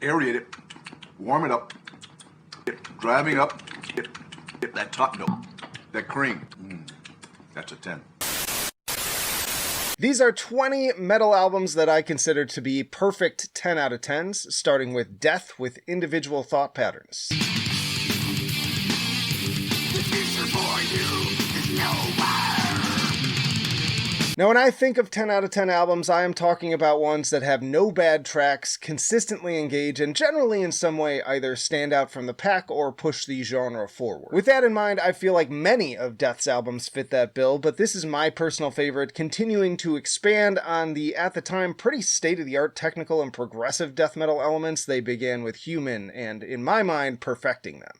aerate it, warm it up, driving up, get that top note, that cream. That's a 10. These are 20 metal albums that I consider to be perfect 10 out of 10s, starting with Death with Individual Thought Patterns. The future for you is nowhere. Now, when I think of 10 out of 10 albums, I am talking about ones that have no bad tracks, consistently engage, and generally in some way either stand out from the pack or push the genre forward. With that in mind, I feel like many of Death's albums fit that bill, but this is my personal favorite, continuing to expand on the, at the time, pretty state-of-the-art technical and progressive death metal elements they began with Human, and, in my mind, perfecting them.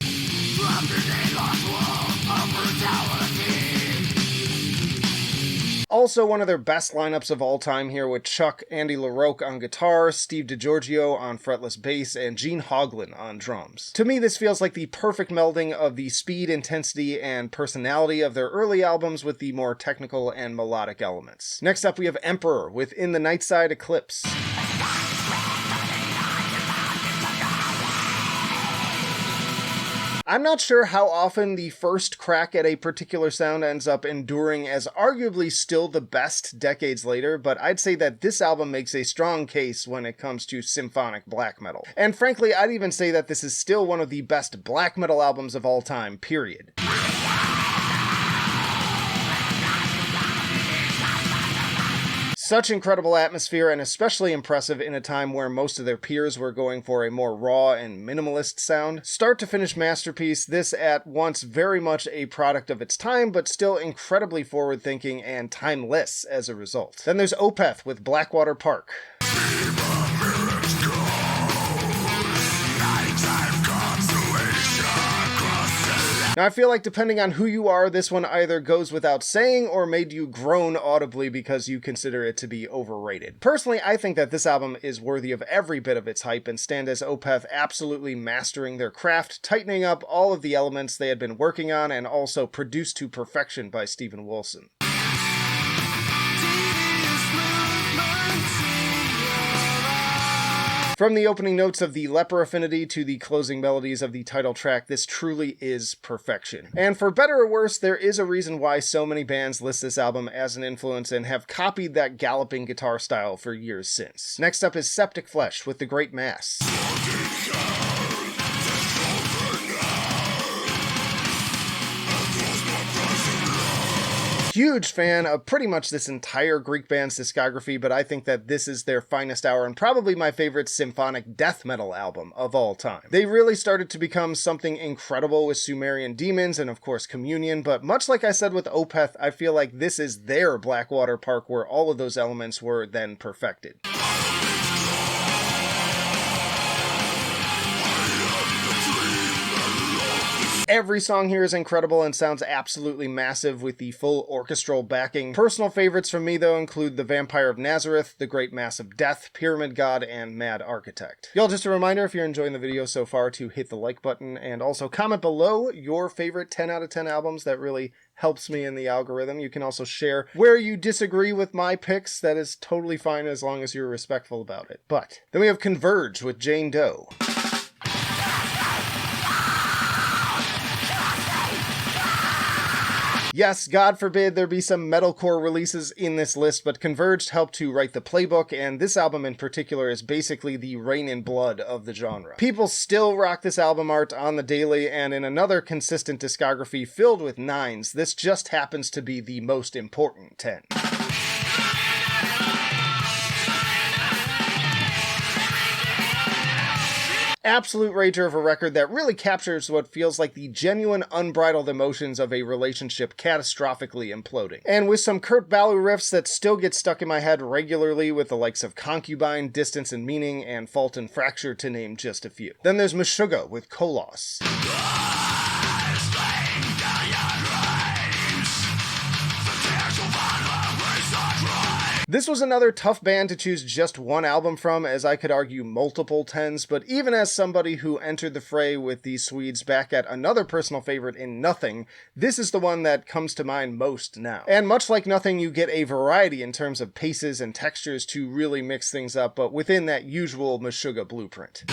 Also one of their best lineups of all time here with Chuck Andy LaRocque on guitar, Steve DiGiorgio on fretless bass, and Gene Hoglan on drums. To me, this feels like the perfect melding of the speed, intensity, and personality of their early albums with the more technical and melodic elements. Next up we have Emperor with In the Nightside Eclipse. I'm not sure how often the first crack at a particular sound ends up enduring as arguably still the best decades later, but I'd say that this album makes a strong case when it comes to symphonic black metal. And frankly, I'd even say that this is still one of the best black metal albums of all time, period. Such incredible atmosphere, and especially impressive in a time where most of their peers were going for a more raw and minimalist sound. Start to finish masterpiece, this at once very much a product of its time, but still incredibly forward-thinking and timeless as a result. Then there's Opeth with Blackwater Park. Now, I feel like depending on who you are, this one either goes without saying or made you groan audibly because you consider it to be overrated. Personally, I think that this album is worthy of every bit of its hype and stand as Opeth absolutely mastering their craft, tightening up all of the elements they had been working on, and also produced to perfection by Steven Wilson. From the opening notes of the Leper Affinity to the closing melodies of the title track, this truly is perfection. And for better or worse, there is a reason why so many bands list this album as an influence and have copied that galloping guitar style for years since. Next up is Septicflesh with The Great Mass. Huge fan of pretty much this entire Greek band's discography, but I think that this is their finest hour and probably my favorite symphonic death metal album of all time. They really started to become something incredible with Sumerian Demons and of course Communion, but much like I said with Opeth, I feel like this is their Blackwater Park where all of those elements were then perfected. Every song here is incredible and sounds absolutely massive with the full orchestral backing. Personal favorites from me though include The Vampire of Nazareth, The Great Mass of Death, Pyramid God, and Mad Architect. Y'all, just a reminder, if you're enjoying the video so far, to hit the like button and also comment below your favorite 10 out of 10 albums. That really helps me in the algorithm. You can also share where you disagree with my picks. That is totally fine as long as you're respectful about it. But then we have Converge with Jane Doe. Yes, God forbid there be some metalcore releases in this list, but Converge helped to write the playbook, and this album in particular is basically the Reign in Blood of the genre. People still rock this album art on the daily, and in another consistent discography filled with 9's, this just happens to be the most important 10. Absolute rager of a record that really captures what feels like the genuine unbridled emotions of a relationship catastrophically imploding. And with some Kurt Ballou riffs that still get stuck in my head regularly with the likes of Concubine, Distance and Meaning, and Fault and Fracture to name just a few. Then there's Meshuggah with Koloss. This was another tough band to choose just one album from, as I could argue multiple 10's, but even as somebody who entered the fray with these Swedes back at another personal favorite in Nothing, this is the one that comes to mind most now. And much like Nothing, you get a variety in terms of paces and textures to really mix things up, but within that usual Meshuggah blueprint.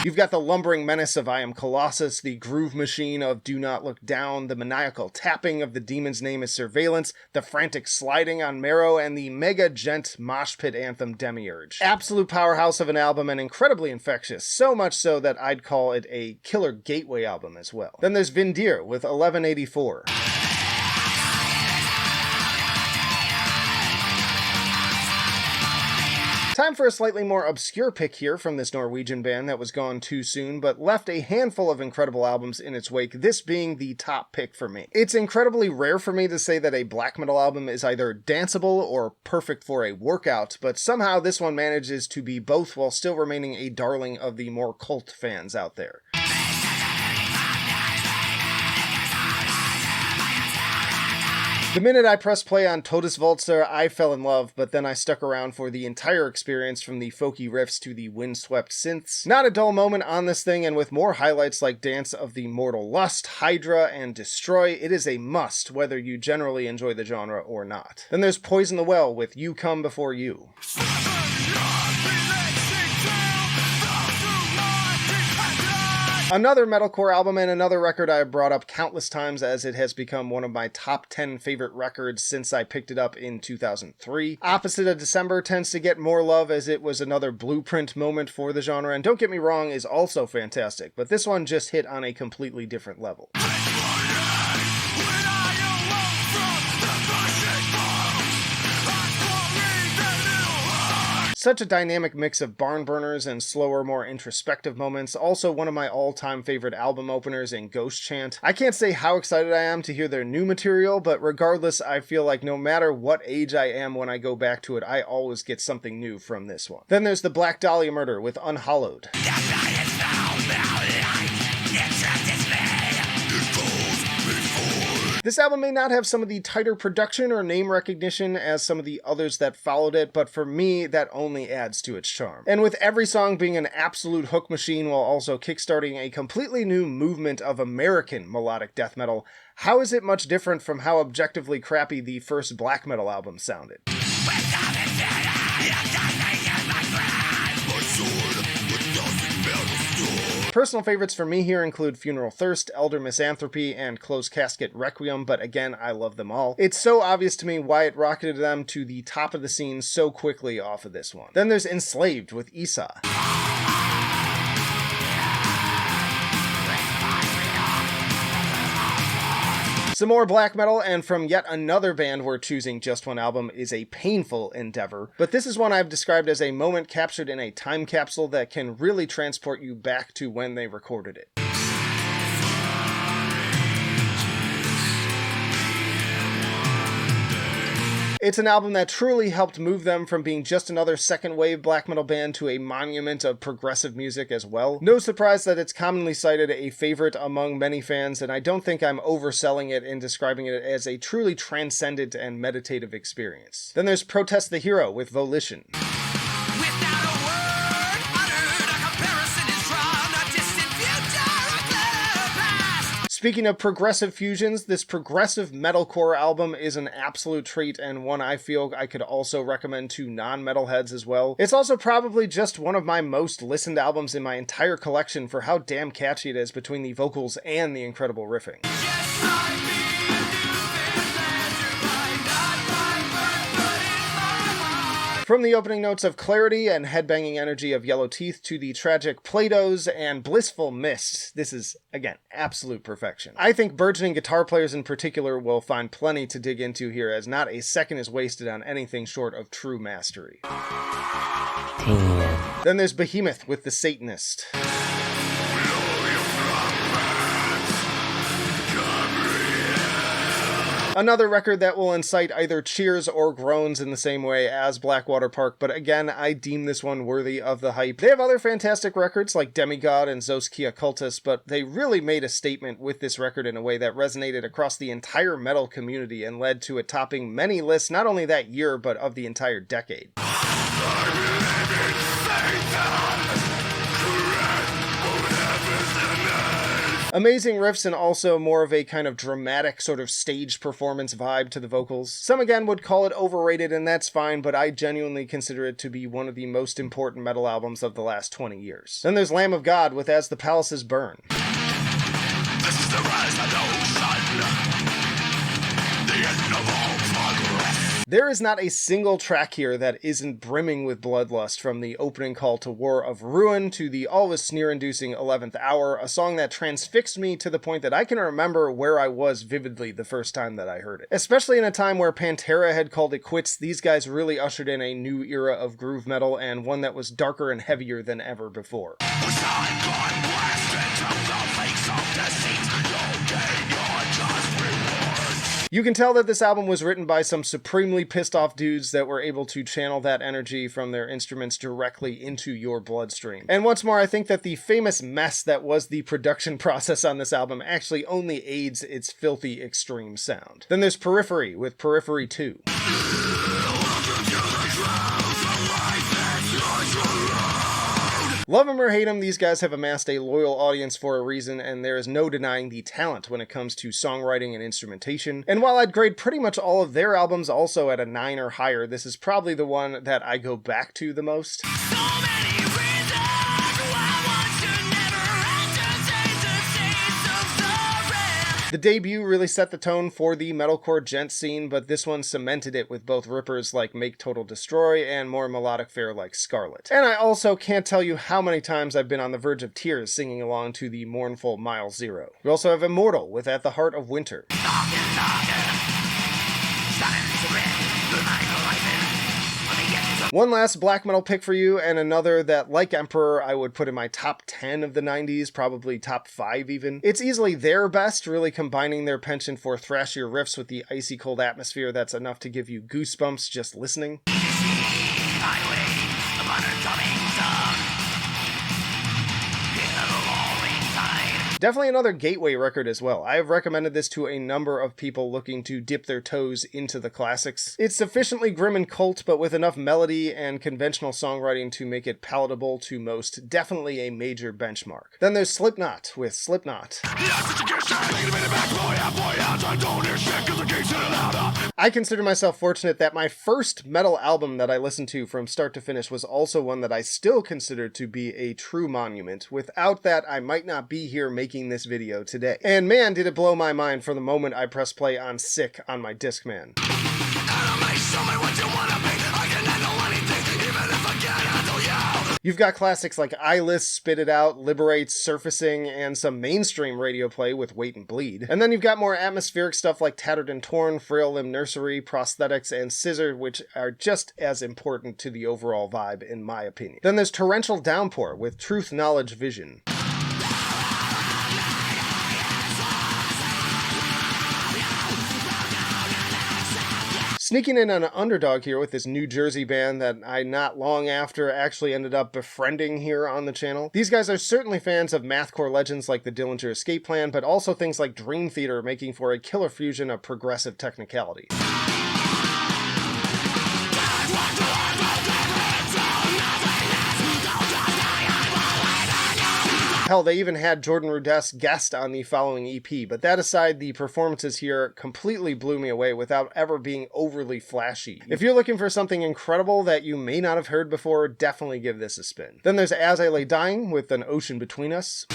You've got the lumbering menace of I Am Colossus, the groove machine of Do Not Look Down, the maniacal tapping of The Demon's Name is Surveillance, the frantic sliding on Marrow, and the mega djent mosh pit anthem Demiurge. Absolute powerhouse of an album and incredibly infectious, so much so that I'd call it a killer gateway album as well. Then there's Windir with 1184. Time for a slightly more obscure pick here from this Norwegian band that was gone too soon, but left a handful of incredible albums in its wake, this being the top pick for me. It's incredibly rare for me to say that a black metal album is either danceable or perfect for a workout, but somehow this one manages to be both while still remaining a darling of the more cult fans out there. The minute I pressed play on Todeswalzer, I fell in love, but then I stuck around for the entire experience from the folky riffs to the windswept synths. Not a dull moment on this thing, and with more highlights like Dance of the Mortal Lust, Hydra, and Destroy, it is a must whether you generally enjoy the genre or not. Then there's Poison the Well with You Come Before You. Another metalcore album and another record I have brought up countless times as it has become one of my top 10 favorite records since I picked it up in 2003. Opposite of December tends to get more love as it was another blueprint moment for the genre, and don't get me wrong, is also fantastic, but this one just hit on a completely different level. Such a dynamic mix of barn burners and slower, more introspective moments. Also one of my all-time favorite album openers in Ghost Chant. I can't say how excited I am to hear their new material, but regardless, I feel like no matter what age I am when I go back to it, I always get something new from this one. Then there's the Black Dahlia murder with Unhallowed. This album may not have some of the tighter production or name recognition as some of the others that followed it, but for me, that only adds to its charm. And with every song being an absolute hook machine while also kickstarting a completely new movement of American melodic death metal, how is it much different from how objectively crappy the first black metal album sounded? Personal favorites for me here include Funeral Thirst, Elder Misanthropy, and Closed Casket Requiem, but again, I love them all. It's so obvious to me why it rocketed them to the top of the scene so quickly off of this one. Then there's Enslaved with Esau. Some more black metal, and from yet another band where choosing just one album is a painful endeavor, but this is one I've described as a moment captured in a time capsule that can really transport you back to when they recorded it. It's an album that truly helped move them from being just another second wave black metal band to a monument of progressive music as well. No surprise that it's commonly cited a favorite among many fans, and I don't think I'm overselling it in describing it as a truly transcendent and meditative experience. Then there's Protest the Hero with Volition. Speaking of progressive fusions, this progressive metalcore album is an absolute treat and one I feel I could also recommend to non-metalheads as well. It's also probably just one of my most listened albums in my entire collection for how damn catchy it is between the vocals and the incredible riffing. From the opening notes of Clarity and headbanging energy of Yellow Teeth to the tragic Platos and blissful Mist, this is, again, absolute perfection. I think burgeoning guitar players in particular will find plenty to dig into here, as not a second is wasted on anything short of true mastery. Damn. Then there's Behemoth with the Satanist. Another record that will incite either cheers or groans in the same way as Blackwater Park, but again, I deem this one worthy of the hype. They have other fantastic records like Demigod and Zoskia Cultus, but they really made a statement with this record in a way that resonated across the entire metal community and led to it topping many lists not only that year, but of the entire decade. Amazing riffs and also more of a kind of dramatic sort of stage performance vibe to the vocals. Some again would call it overrated, and that's fine, but I genuinely consider it to be one of the most important metal albums of the last 20 years. Then there's Lamb of God with As the Palaces Burn. This is the rise of the sun, the end of all progress. There is not a single track here that isn't brimming with bloodlust, from the opening call to War of Ruin to the always sneer-inducing 11th Hour, a song that transfixed me to the point that I can remember where I was vividly the first time that I heard it. Especially in a time where Pantera had called it quits, these guys really ushered in a new era of groove metal, and one that was darker and heavier than ever before. You can tell that this album was written by some supremely pissed off dudes that were able to channel that energy from their instruments directly into your bloodstream. And once more, I think that the famous mess that was the production process on this album actually only aids its filthy extreme sound. Then there's Periphery with Periphery 2. Love 'em or hate 'em, these guys have amassed a loyal audience for a reason, and there is no denying the talent when it comes to songwriting and instrumentation. And while I'd grade pretty much all of their albums also at a 9 or higher, this is probably the one that I go back to the most. The debut really set the tone for the metalcore djent scene, but this one cemented it with both rippers like Make Total Destroy and more melodic fare like Scarlet. And I also can't tell you how many times I've been on the verge of tears singing along to the mournful Mile Zero. We also have Immortal with At the Heart of Winter. One last black metal pick for you, and another that, like Emperor, I would put in my top 10 of the 90s, probably top 5 even. It's easily their best, really combining their penchant for thrashier riffs with the icy cold atmosphere that's enough to give you goosebumps just listening. Definitely another gateway record as well. I have recommended this to a number of people looking to dip their toes into the classics. It's sufficiently grim and cult, but with enough melody and conventional songwriting to make it palatable to most. Definitely a major benchmark. Then there's Slipknot with Slipknot. I consider myself fortunate that my first metal album that I listened to from start to finish was also one that I still consider to be a true monument. Without that, I might not be here making this video today. And man, did it blow my mind from the moment I pressed play on Sick on my Discman. You've got classics like Eyeless, Spit It Out, Liberate, Surfacing, and some mainstream radio play with Wait and Bleed. And then you've got more atmospheric stuff like Tattered and Torn, Frail Limb Nursery, Prosthetics, and Scissor, which are just as important to the overall vibe in my opinion. Then there's Torrential Downpour with Truth, Knowledge, Vision. Sneaking in on an underdog here with this New Jersey band that I not long after actually ended up befriending here on the channel. These guys are certainly fans of mathcore legends like the Dillinger Escape Plan, but also things like Dream Theater, making for a killer fusion of progressive technicality. Hell, they even had Jordan Rudess guest on the following EP, but that aside, the performances here completely blew me away without ever being overly flashy. If you're looking for something incredible that you may not have heard before, definitely give this a spin. Then there's As I Lay Dying with An Ocean Between Us.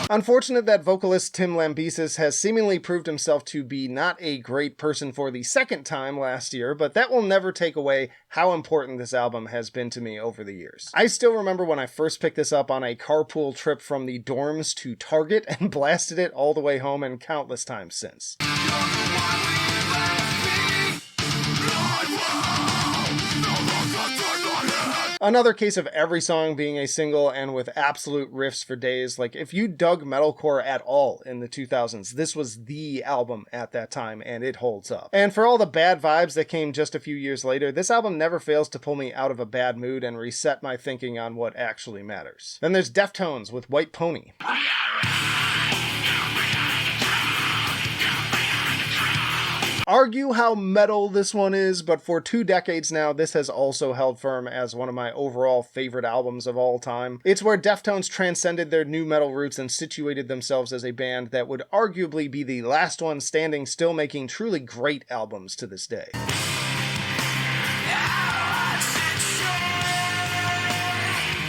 Unfortunate that vocalist Tim Lambesis has seemingly proved himself to be not a great person for the second time last year, but that will never take away how important this album has been to me over the years. I still remember when I first picked this up on a carpool trip from the dorms to Target and blasted it all the way home and countless times since. Another case of every song being a single and with absolute riffs for days. Like, if you dug metalcore at all in the 2000s, this was the album at that time, and it holds up. And for all the bad vibes that came just a few years later, this album never fails to pull me out of a bad mood and reset my thinking on what actually matters. Then there's Deftones with White Pony. Argue how metal this one is, but for 2 decades now, this has also held firm as one of my overall favorite albums of all time. It's where Deftones transcended their nu metal roots and situated themselves as a band that would arguably be the last one standing, still making truly great albums to this day.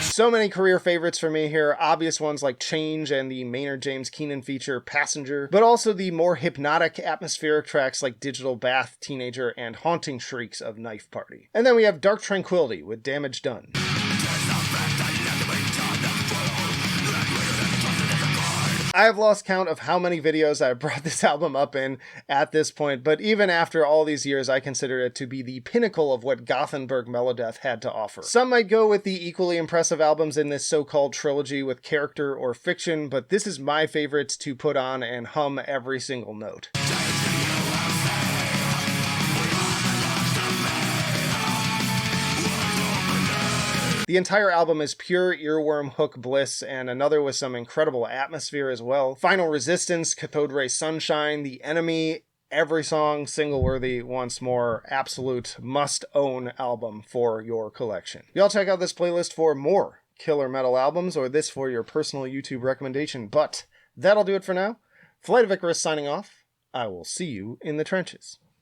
So many career favorites for me here, obvious ones like Change and the Maynard James Keenan feature Passenger, but also the more hypnotic, atmospheric tracks like Digital Bath, Teenager, and Haunting Shrieks of Knife Party. And then we have Dark Tranquility with Damage Done. I have lost count of how many videos I brought this album up in at this point, but even after all these years, I consider it to be the pinnacle of what Gothenburg Melodeath had to offer. Some might go with the equally impressive albums in this so-called trilogy with Character or Fiction, but this is my favorite to put on and hum every single note. The entire album is pure earworm hook bliss, and another with some incredible atmosphere as well. Final Resistance, Cathode Ray Sunshine, The Enemy, every song single-worthy once more. Absolute must-own album for your collection. Y'all check out this playlist for more killer metal albums, or this for your personal YouTube recommendation. But that'll do it for now. Flight of Icarus signing off. I will see you in the trenches.